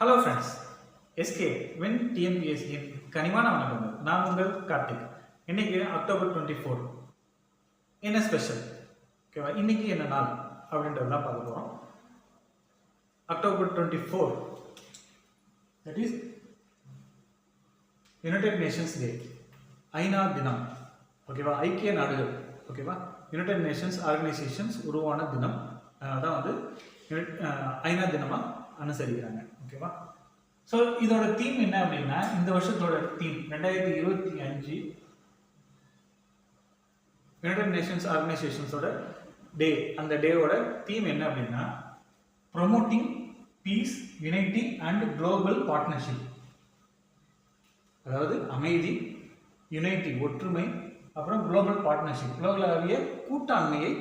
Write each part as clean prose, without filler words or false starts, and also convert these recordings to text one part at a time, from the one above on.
Hello friends, SK when டிஎன்பிஎஸ்சியின் கனிவான வணக்கங்கள். நான் உங்கள் கார்த்திக். இன்னைக்கு அக்டோபர் 24 என்ன ஸ்பெஷல், ஓகேவா? இன்னைக்கு என்ன நாள் அப்படின்றதெல்லாம் பார்க்க போகிறோம். October 24 that is United Nations day, ஐநா தினம், ஓகேவா? ஐக்கிய நாடுகள், ஓகேவா? யுனைடெட் நேஷன்ஸ் ஆர்கனைசேஷன்ஸ் உருவான தினம், அதான் வந்து ஐநா தினமாக அனுசரிக்கிறாங்க, ஓகேவா? ஸோ இதோட தீம் என்ன அப்படின்னா, இந்த வருஷத்தோட தீம் 2025 யுனைடெட் நேஷன்ஸ் ஆர்கனைசேஷன்ஸோட டே, அந்த டேவோட தீம் என்ன அப்படின்னா promoting peace, unity and global partnership. அதாவது அமைதி, யுனைட்டி ஒற்றுமை, அப்புறம் குளோபல் பார்ட்னர்ஷிப் உலகளாவிய கூட்டாண்மையை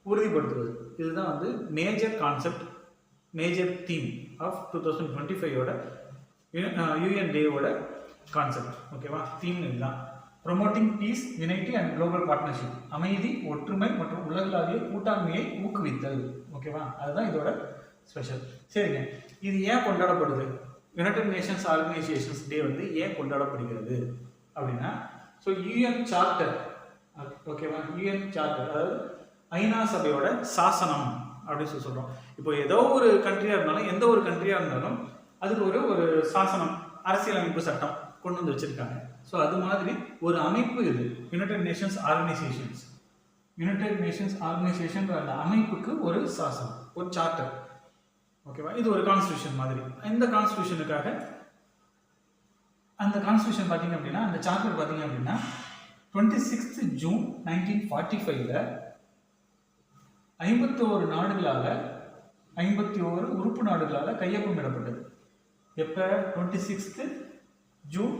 உறுதிப்படுத்துவது. இதுதான் வந்து major concept, major theme of 2025ஓட யூஎன் டேவோட கான்செப்ட், ஓகேவா? தீம் இதுதான், promoting peace, unity and global partnership, அமைதி, ஒற்றுமை மற்றும் உலகளாவிய கூட்டாண்மையை ஊக்குவித்தல், ஓகேவா? அதுதான் இதோட ஸ்பெஷல். சரிங்க, இது ஏன் கொண்டாடப்படுது? யுனைடெட் நேஷன்ஸ் ஆர்கனைசேஷன்ஸ் டே வந்து ஏன் கொண்டாடப்படுகிறது அப்படின்னா, ஸோ யூஎன் சார்ட்டர், ஓகேவா? யூஎன் சார்ட்டர் அதாவது ஐநா சபையோட சாசனம் அப்படின்னு சொல்கிறோம். இப்போ ஏதோ ஒரு கண்ட்ரியாக இருந்தாலும், எந்த ஒரு கண்ட்ரியாக இருந்தாலும் அதுக்கு ஒரு சாசனம், அரசியலமைப்பு சட்டம் கொண்டு வந்து வச்சுருக்காங்க. ஸோ அது மாதிரி ஒரு அமைப்பு இது United Nations organisations. United Nations organisation அந்த அமைப்புக்கு ஒரு சாசனம், ஒரு சார்ட்டர், ஓகேவா? இது ஒரு கான்ஸ்டியூஷன் மாதிரி. இந்த கான்ஸ்டியூஷனுக்காக அந்த கான்ஸ்டியூஷன் பார்த்தீங்க அப்படின்னா, அந்த சார்ட்டர் பார்த்தீங்க அப்படின்னா 26 ஜூன் 1945 51 நாடுகளால், 51 உறுப்பு நாடுகளால் கையொப்பமிடப்பட்டது. எப்போ? 26 ஜூன்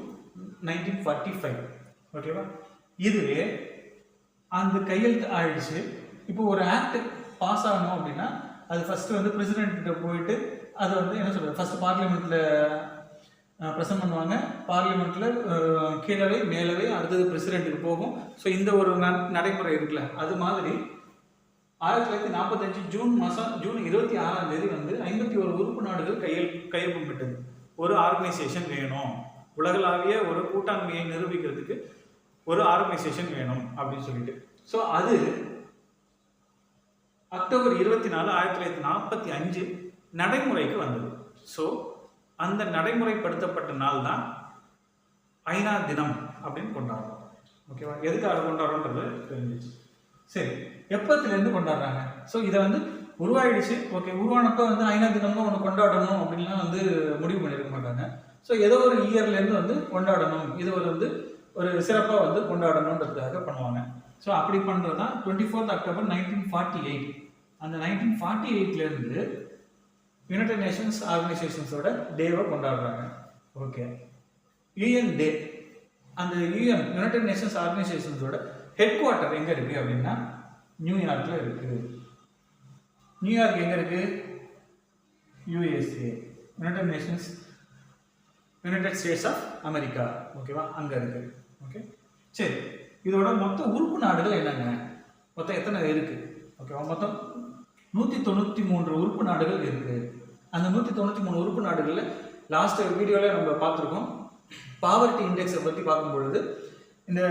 1945, ஓகேவா? இதுவே அந்த கையெழுத்து ஆயிடுச்சு. இப்போ ஒரு ஆக்ட் பாஸ் ஆகணும் அப்படின்னா அது ஃபர்ஸ்ட் வந்து பிரசிடென்ட் போயிட்டு அதை வந்து என்ன சொல்றது, ஃபர்ஸ்ட் பார்லிமெண்ட்ல ப்ரெசென்ட் பண்ணுவாங்க. பார்லிமெண்ட்ல கீழவே மேலவே அடுத்தது பிரசிடென்ட்டுக்கு போகும். ஸோ இந்த ஒரு நடைமுறை இருக்குல்ல, அது மாதிரி 1945 ஜூன் 26 வந்து 51 உறுப்பு நாடுகள் கையொப்பமிட்டது. ஒரு ஆர்கனைசேஷன் வேணும், உலகளாவிய ஒரு கூட்டாண்மையை நிரூபிக்கிறதுக்கு ஒரு ஆர்கனைசேஷன் வேணும் அப்படின்னு சொல்லிட்டு. ஸோ அது அக்டோபர் 24, 1945 நடைமுறைக்கு வந்தது. ஸோ அந்த நடைமுறைப்படுத்தப்பட்ட நாள் தான் ஐநா தினம் அப்படின்னு கொண்டாடுறோம், ஓகேவா? எதுக்காக கொண்டாடுறோன்றது தெரிஞ்சிச்சு. சரி, எப்பத்துலேருந்து கொண்டாடுறாங்க? ஸோ இதை வந்து உருவாயிடுச்சு, ஓகே. உருவானப்போ வந்து ஐநா தினம்னு ஒன்று கொண்டாடணும் அப்படின்லாம் வந்து முடிவு பண்ணியிருக்க மாட்டாங்க. ஸோ ஏதோ ஒரு இயர்லேருந்து வந்து கொண்டாடணும், இது வந்து ஒரு சிறப்பாக வந்து கொண்டாடணுன்றதுக்காக பண்ணுவாங்க. ஸோ அப்படி பண்ணுறது தான் 24 அக்டோபர் 1948. அந்த 1948லேருந்து யுனைடெட் நேஷன்ஸ் ஆர்கனைசேஷன்ஸோட டேவை கொண்டாடுறாங்க, ஓகே. யூஎன் டே, அந்த யுனைடெட் நேஷன்ஸ் ஆர்கனைசேஷன்ஸோட ஹெட் குவார்ட்டர் எங்கே இருக்குது அப்படின்னா நியூயார்க்கில் இருக்குது. நியூயார்க் எங்கே இருக்குது? USA, United States of America, ஓகேவா? அங்கே இருக்குது, ஓகே. சரி, இதோட மொத்த உறுப்பு நாடுகள் என்னென்ன, மொத்தம் எத்தனை இருக்குது, ஓகேவா? மொத்தம் 193 உறுப்பு நாடுகள் இருக்குது. அந்த 193 உறுப்பு நாடுகளில் லாஸ்ட் வீடியோவில் நம்ம பார்த்துருக்கோம், பாவர்ட்டி இண்டெக்ஸை பற்றி பார்க்கும்பொழுது இந்த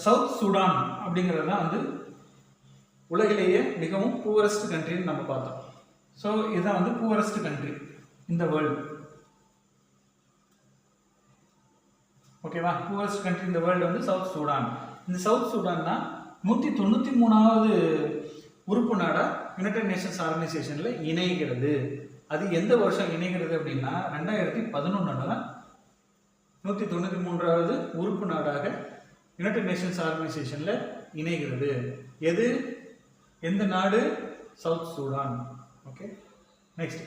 சவுத் சூடான் அப்படிங்கிறது தான் வந்து உலகிலேயே மிகவும் பூவரஸ்ட் கண்ட்ரின்னு நம்ம பார்த்தோம். ஸோ இதுதான் வந்து பூவரஸ்ட் கண்ட்ரி இந்த வேர்ல்டு, ஓகேவா? பூவரஸ்ட் கண்ட்ரி இந்த வேர்ல்டு வந்து சவுத் சூடான். இந்த சவுத் சூடான் தான் 193வது உறுப்பு நாடாக யுனைடெட் நேஷன்ஸ் ஆர்கனைசேஷனில் இணைகிறது. அது எந்த வருஷம் இணைகிறது அப்படின்னா 2011 தான் 193வது உறுப்பு நாடாக யுனைடெட் நேஷன்ஸ் ஆர்கனைசேஷனில் இணைகிறது. எந்த நாடு? South Sudan, okay. Next,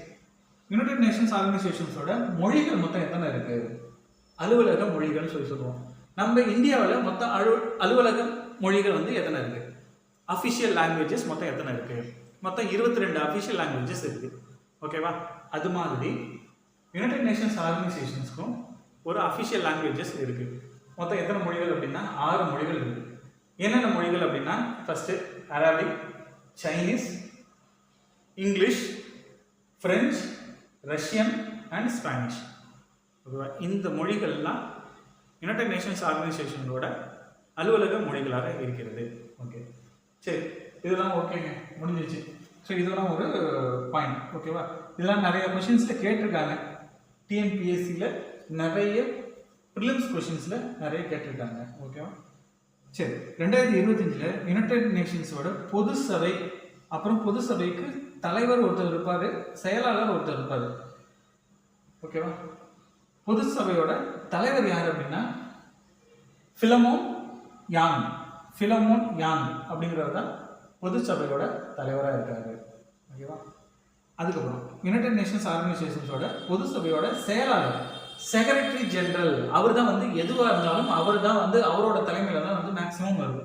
United Nations ஆர்கனைசேஷன்ஸோட மொழிகள் மொத்தம் எத்தனை இருக்கு? அலுவலக மொழிகள் சொல்லுவோம். நம்ம இந்தியாவில் மொத்தம் அலுவலக மொழிகள் வந்து எத்தனை இருக்கு? அஃபிஷியல் லாங்குவேஜஸ் மொத்தம் எத்தனை இருக்கு? மொத்தம் 22 அஃபிஷியல் லாங்குவேஜஸ் இருக்கு, ஓகேவா? அது மாதிரி யுனைடெட் நேஷன்ஸ் ஆர்கனைசேஷன்ஸ்க்கும் ஒரு அஃபிஷியல் லாங்குவேஜஸ் இருக்கு. மொத்தம் எத்தனை மொழிகள் அப்படின்னா 6 மொழிகள் இருக்கு. என்னென்ன மொழிகள் அப்படின்னா, first Arabic, Chinese, English, French, Russian and Spanish. ஓகேவா? இந்த மொழிகள்லாம் யுனைடெட் நேஷன்ஸ் ஆர்கனைசேஷனோட அலுவலக மொழிகளாக இருக்கிறது. ஓகே, சரி, இதெல்லாம் ஓகேங்க, முடிஞ்சிச்சு. ஸோ இதெல்லாம் ஒரு பாயிண்ட். ஓகேவா? இதெல்லாம் நிறைய கொஷின்ஸில் கேட்டிருக்காங்க. டிஎன்பிஎஸ்சியில் நிறைய ப்ரிலிம்ஸ் கொஷின்ஸில் நிறைய கேட்டிருக்காங்க. ஓகேவா? சரி, 2025 யுனைடெட் நேஷன்ஸோட பொது சபை, அப்புறம் பொது சபைக்கு தலைவர் ஒருத்தர் இருப்பார், செயலாளர் ஒருத்தர் இருப்பார். ஓகேவா? பொது சபையோட தலைவர் யார் அப்படின்னா ஃபிலமோன் யாங். ஃபிலமோன் யாங் அப்படிங்கிறவர் தான் பொது சபையோட தலைவராக இருக்காரு. ஓகேவா? அதுக்கப்புறம் யுனைடெட் நேஷன்ஸ் ஆர்கனைசேஷன்ஸோட பொது சபையோட செயலாளர் செக்ரட்டரி ஜெனரல். அவர் தான் வந்து எதுவாக இருந்தாலும் அவர் தான் வந்து அவரோட தலைமையில் தான் வந்து மேக்ஸிமம் வருது.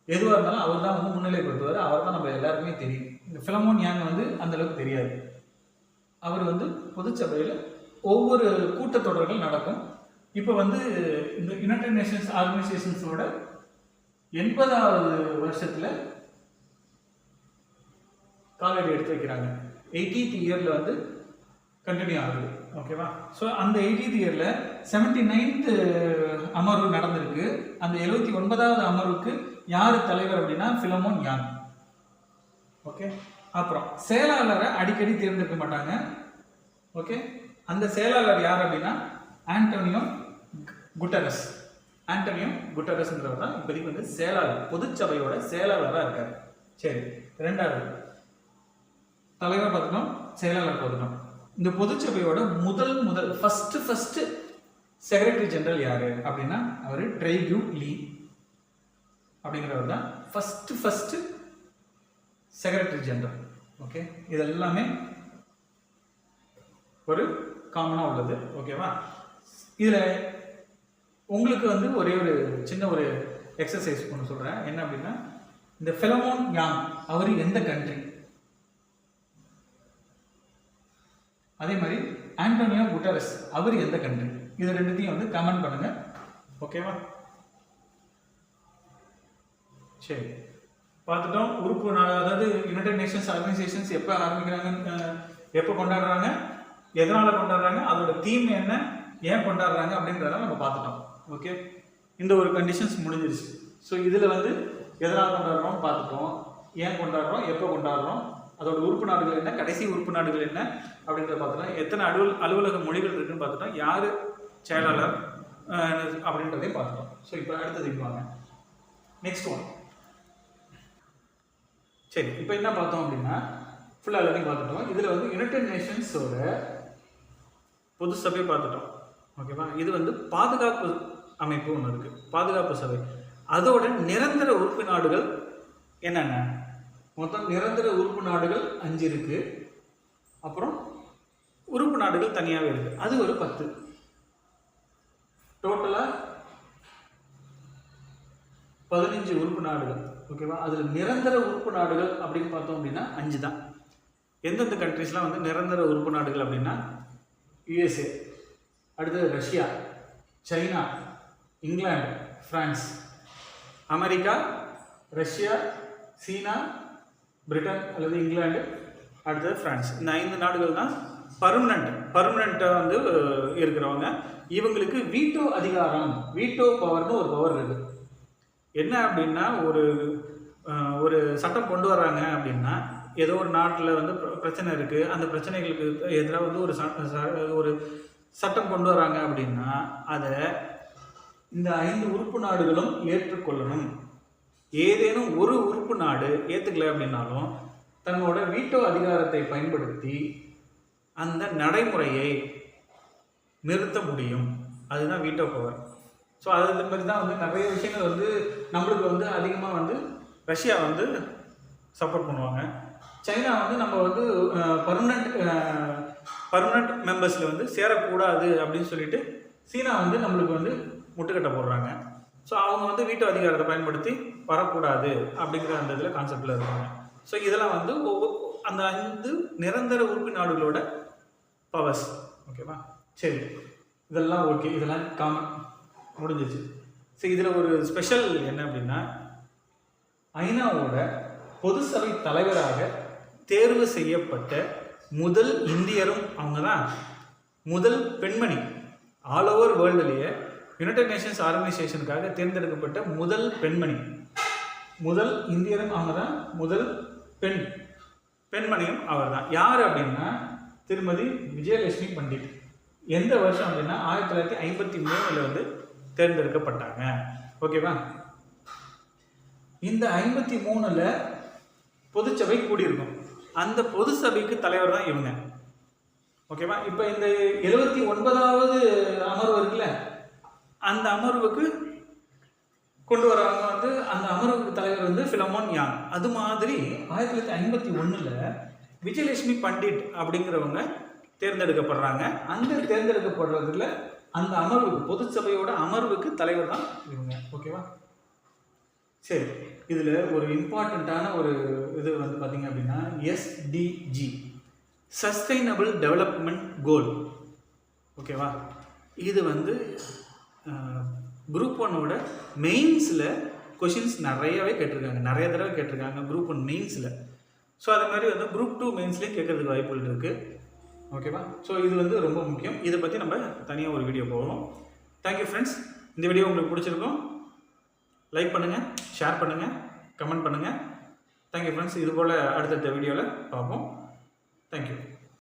எதுவாக இருந்தாலும் அவர் தான் வந்து முன்னிலைப்படுத்துவார். அவர் தான் நம்ம எல்லாருக்குமே தெரியும். இந்த ஃபிலமோன் யாங் வந்து அந்த அளவுக்கு தெரியாது. அவர் வந்து பொதுச்சபையில் ஒவ்வொரு கூட்டத்தொடர்கள் நடக்கும். இப்போ வந்து இந்த யுனைடெட் நேஷன்ஸ் ஆர்கனைசேஷன்ஸோட 80வது வருஷத்தில் காலடி எடுத்து வைக்கிறாங்க. 80th இயரில் வந்து கண்டினியூ ஆகுது. ஓகேவா? ஸோ அந்த 80th இயரில் 79th அமர்வு நடந்திருக்கு. அந்த 79வது அமர்வுக்கு யார் தலைவர் அப்படின்னா ஃபிலமோன் யாங். ஓகே, அப்புறம் செயலாளரை அடிக்கடி தேர்ந்தெடுக்க மாட்டாங்க. ஓகே, அந்த செயலாளர் யார் அப்படின்னா ஆண்டோனியோ குட்டரஸ். ஆண்டோனியோ குட்டரஸ்ங்கிறவர் தான் இப்போதைக்கு வந்து செயலாளர், பொதுச்சபையோட செயலாளராக இருக்கார். சரி, ரெண்டாவது தலைவர் பார்த்துட்டோம், செயலாளர் பார்த்துட்டோம். இந்த பொதுச்சபையோட முதல் ஃபர்ஸ்ட் செக்ரட்டரி ஜெனரல் யாரு அப்படின்னா அவர் ட்ரைக்யூ லீ அப்படிங்கிறவர் தான் ஃபர்ஸ்ட் செக்ரட்டரி ஜெனரல். ஓகே, இது எல்லாமே ஒரு காமனாக உள்ளது. ஓகேவா? இதில் உங்களுக்கு வந்து ஒரே ஒரு சின்ன ஒரு எக்ஸசைஸ் ஒன்று சொல்கிறேன். என்ன அப்படின்னா, இந்த ஃபிலமோன் யாங் அவர் எந்த கண்ட்ரி, அதே மாதிரி ஆண்டோனியோ குட்டரஸ் அவர் எந்த கண்ட்ரி, இது ரெண்டுத்தையும் வந்து கமெண்ட் பண்ணுங்க. ஓகேவா? சரி, பார்த்துட்டோம். உறுப்பு நாடு, அதாவது யுனைடெட் நேஷன்ஸ் ஆர்கனைசேஷன்ஸ் எப்போ ஆரம்பிக்கிறாங்க, எப்போ கொண்டாடுறாங்க, எதனால கொண்டாடுறாங்க, அதோட தீம் என்ன, ஏன் கொண்டாடுறாங்க அப்படின்றத நம்ம பார்த்துட்டோம். ஓகே, இந்த ஒரு கண்டிஷன்ஸ் முடிஞ்சிருச்சு. ஸோ இதில் வந்து எதனால் கொண்டாடுறோம் பார்த்துட்டோம், ஏன் கொண்டாடுறோம், எப்போ கொண்டாடுறோம், அதோட உறுப்பு நாடுகள் என்ன, கடைசி உறுப்பு நாடுகள் என்ன அப்படின்றத பார்த்துட்டோம். எத்தனை அலுவலக மொழிகள் இருக்குன்னு பார்த்துட்டோம், யார் செயலாளர் அப்படின்றதையும் பார்த்துட்டோம். ஸோ இப்போ அடுத்தது வாங்க, நெக்ஸ்ட் ஒன். சரி, இப்போ என்ன பார்த்தோம் அப்படின்னா ஃபுல்லாக எல்லாத்தையும் பார்த்துட்டோம். இதில் வந்து யுனைடெட் நேஷன்ஸோட பொது சபை பார்த்துட்டோம். ஓகேவா? இது வந்து பாதுகாப்பு அமைப்பு ஒன்று இருக்குது, பாதுகாப்பு சபை. அதோட நிரந்தர உறுப்பு நாடுகள் என்னென்ன, மொத்தம் நிரந்தர உறுப்பு நாடுகள் 5 இருக்கு. அப்புறம் உறுப்பு நாடுகள் தனியாகவே இருக்கு, அது ஒரு 10. டோட்டலாக 15 உறுப்பு நாடுகள். ஓகேவா? அதில் நிரந்தர உறுப்பு நாடுகள் அப்படின்னு பார்த்தோம் அப்படின்னா 5 தான். எந்தெந்த கண்ட்ரிஸ்லாம் வந்து நிரந்தர உறுப்பு நாடுகள் அப்படின்னா யுஎஸ்ஏ, அடுத்தது ரஷ்யா, சைனா, இங்கிலாந்து, பிரான்ஸ், அமெரிக்கா, ரஷ்யா, சீனா, பிரிட்டன் அல்லது இங்கிலாந்து, அடுத்தது பிரான்ஸ். இந்த 5 நாடுகள் தான் பர்மனண்ட்டாக வந்து இருக்கிறவங்க. இவங்களுக்கு வீட்டோ அதிகாரம், வீட்டோ பவர்னு ஒரு பவர் இருக்குது. என்ன அப்படின்னா, ஒரு சட்டம் கொண்டு வர்றாங்க அப்படின்னா, ஏதோ ஒரு நாட்டில் வந்து பிரச்சனை இருக்குது, அந்த பிரச்சனைகளுக்கு எதிராக வந்து ஒரு சட்டம் கொண்டு வராங்க அப்படின்னா அதை இந்த 5 உறுப்பு நாடுகளும் ஏற்றுக்கொள்ளணும். ஏதேனும் ஒரு உறுப்பு நாடு ஏற்றுக்கல அப்படின்னாலும் தன்னோட வீட்டோ அதிகாரத்தை பயன்படுத்தி அந்த நடைமுறையை நிறுத்த முடியும். அதுதான் வீட்டோ பவர். ஸோ அது மாதிரி தான் வந்து நிறைய விஷயங்கள் வந்து நம்மளுக்கு வந்து அதிகமாக வந்து ரஷ்யா வந்து சப்போர்ட் பண்ணுவாங்க. சைனா வந்து நம்ம வந்து பர்மனண்ட் மெம்பர்ஸில் வந்து சேரக்கூடாது அப்படின்னு சொல்லிட்டு சீனா வந்து நம்மளுக்கு வந்து முட்டுக்கட்டை போடுறாங்க. ஸோ அவங்க வந்து வீட்டு அதிகாரத்தை பயன்படுத்தி வரக்கூடாது அப்படிங்கிற அந்த இதில் கான்செப்டில் இருக்காங்க. ஸோ இதெல்லாம் வந்து அந்த 5 நிரந்தர உறுப்பு நாடுகளோட பவர்ஸ். ஓகேவா? சரி, இதெல்லாம் ஓகே, இதெல்லாம் காமன் முடிஞ்சிச்சு. சரி, இதில் ஒரு ஸ்பெஷல் என்ன அப்படின்னா, ஐநாவோட பொது சபை தலைவராக தேர்வு செய்யப்பட்ட முதல் இந்தியரும் அவங்க தான் முதல் பெண்மணி ஆல் ஓவர் வேர்ல்டுலேயே யுனைடெட் நேஷன்ஸ் ஆர்கனைசேஷனுக்காக தேர்ந்தெடுக்கப்பட்ட முதல் பெண்மணி, முதல் இந்தியரும் அவங்க தான், முதல் பெண்மணியும் அவர் தான். யார் அப்படின்னா திருமதி விஜயலட்சுமி பண்டிட். எந்த வருஷம் அப்படின்னா 1953 வந்து தேர்ந்தெடுக்கப்பட்டாங்க. ஓகேவா? இந்த 53 பொதுச்சபை கூடியிருக்கும். அந்த பொது சபைக்கு தலைவர் தான் இவங்க. ஓகேவா? இப்போ இந்த 79வது அமர்வு இருக்குல்ல, அந்த அமர்வுக்கு கொண்டு வரவங்க வந்து அந்த அமர்வுக்கு தலைவர் வந்து பிலமோன் யாங். அது மாதிரி 1951 விஜயலட்சுமி பண்டிட் அப்படிங்கிறவங்க தேர்ந்தெடுக்கப்படுறாங்க. அந்த தேர்ந்தெடுக்கப்படுறதுல அந்த அமர்வுக்கு, பொதுச்சபையோட அமர்வுக்கு தலைவர் தான் இவங்க. ஓகேவா? சரி, இதில் ஒரு இம்பார்ட்டண்ட்டான ஒரு இது வந்து பார்த்தீங்க அப்படின்னா எஸ்டிஜி, சஸ்டைனபிள் டெவலப்மெண்ட் கோல். ஓகேவா? இது வந்து குரூப் 1 மெயின்ஸில் கொஷின்ஸ் நிறையவே கேட்டிருக்காங்க, நிறைய தடவை கேட்டிருக்காங்க குரூப் 1 மெயின்ஸில். ஸோ அது மாதிரி வந்து குரூப் 2 மெயின்ஸ்லேயும் கேட்கறதுக்கு வாய்ப்புகள் இருக்குது. ஓகேவா? ஸோ இது வந்து ரொம்ப முக்கியம். இதை பற்றி நம்ம தனியாக ஒரு வீடியோ போடுறோம். Thank you friends. இந்த வீடியோ உங்களுக்கு பிடிச்சிருக்கும், லைக் பண்ணுங்கள், ஷேர் பண்ணுங்கள், கமெண்ட் பண்ணுங்கள். Thank you friends. இது போல் அடுத்தடுத்த வீடியோவில் பார்ப்போம். தேங்க்யூ.